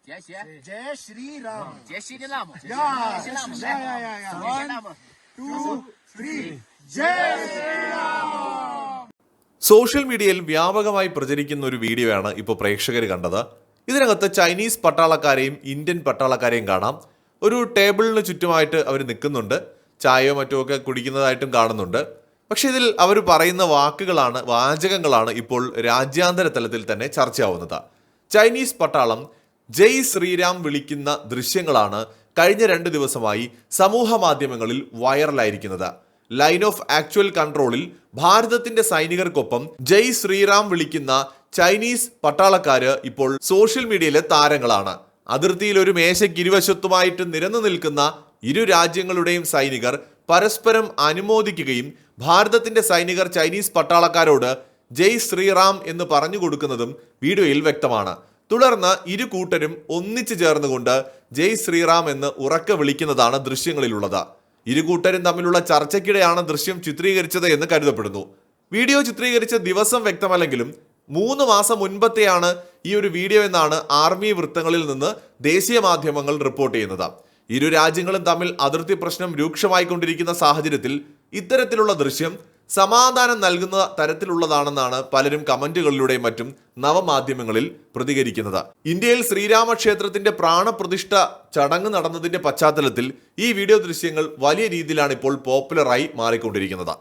Jai Shri Ram. Jai Shri Ram. Yeah. 1, 2, 3. Jai Shri Ram. Social മീഡിയയിൽ വ്യാപകമായി പ്രചരിക്കുന്ന ഒരു വീഡിയോയാണ് ഇപ്പോൾ പ്രേക്ഷകർ കണ്ടത്. ഇതിനകത്ത് ചൈനീസ് പട്ടാളക്കാരെയും ഇന്ത്യൻ പട്ടാളക്കാരെയും കാണാം. ഒരു ടേബിളിന് ചുറ്റുമായിട്ട് അവർ നിൽക്കുന്നുണ്ട്, ചായയോ മറ്റോ ഒക്കെ കുടിക്കുന്നതായിട്ടും കാണുന്നുണ്ട്. പക്ഷേ ഇതിൽ അവർ പറയുന്ന വാചകങ്ങളാണ് ഇപ്പോൾ രാജ്യാന്തര തലത്തിൽ തന്നെ ചർച്ചയാവുന്നത്. ചൈനീസ് പട്ടാളം ജയ് ശ്രീരാം വിളിക്കുന്ന ദൃശ്യങ്ങളാണ് കഴിഞ്ഞ 2 ദിവസമായി സമൂഹ മാധ്യമങ്ങളിൽ വൈറലായിരിക്കുന്നത്. ലൈൻ ഓഫ് ആക്ച്വൽ കൺട്രോളിൽ ഭാരതത്തിന്റെ സൈനികർക്കൊപ്പം ജയ് ശ്രീറാം വിളിക്കുന്ന ചൈനീസ് പട്ടാളക്കാര് ഇപ്പോൾ സോഷ്യൽ മീഡിയയിലെ താരങ്ങളാണ്. അതിർത്തിയിൽ ഒരു മേശയ്ക്ക് ഇരുവശത്തുമായിട്ട് നിരന്നു നിൽക്കുന്ന ഇരു രാജ്യങ്ങളുടെയും സൈനികർ പരസ്പരം അനുമോദിക്കുകയും ഭാരതത്തിന്റെ സൈനികർ ചൈനീസ് പട്ടാളക്കാരോട് ജയ് ശ്രീറാം എന്ന് പറഞ്ഞു കൊടുക്കുന്നതും വീഡിയോയിൽ വ്യക്തമാണ്. തുടർന്ന് ഇരു കൂട്ടരും ഒന്നിച്ചു ചേർന്നുകൊണ്ട് ജയ് ശ്രീറാം എന്ന് ഉറക്കെ വിളിക്കുന്നതാണ് ദൃശ്യങ്ങളിലുള്ളത്. ഇരു കൂട്ടരും തമ്മിലുള്ള ചർച്ചയ്ക്കിടെയാണ് ദൃശ്യം ചിത്രീകരിച്ചത് എന്ന് കരുതപ്പെടുന്നു. വീഡിയോ ചിത്രീകരിച്ച ദിവസം വ്യക്തമല്ലെങ്കിലും 3 മാസം മുൻപത്തെയാണ് ഈ ഒരു വീഡിയോ എന്നാണ് ആർമി വൃത്തങ്ങളിൽ നിന്ന് ദേശീയ മാധ്യമങ്ങൾ റിപ്പോർട്ട് ചെയ്യുന്നത്. ഇരു രാജ്യങ്ങളും തമ്മിൽ അതിർത്തി പ്രശ്നം രൂക്ഷമായിക്കൊണ്ടിരിക്കുന്ന സാഹചര്യത്തിൽ ഇത്തരത്തിലുള്ള ദൃശ്യം സമാധാനം നൽകുന്ന തരത്തിലുള്ളതാണെന്നാണ് പലരും കമന്റുകളിലൂടെയും മറ്റും നവമാധ്യമങ്ങളിൽ പ്രതികരിക്കുന്നത്. ഇന്ത്യയിൽ ശ്രീരാമക്ഷേത്രത്തിന്റെ പ്രാണപ്രതിഷ്ഠ ചടങ്ങ് നടന്നതിന്റെ പശ്ചാത്തലത്തിൽ ഈ വീഡിയോ ദൃശ്യങ്ങൾ വലിയ രീതിയിലാണ് ഇപ്പോൾ പോപ്പുലറായി മാറിക്കൊണ്ടിരിക്കുന്നത്.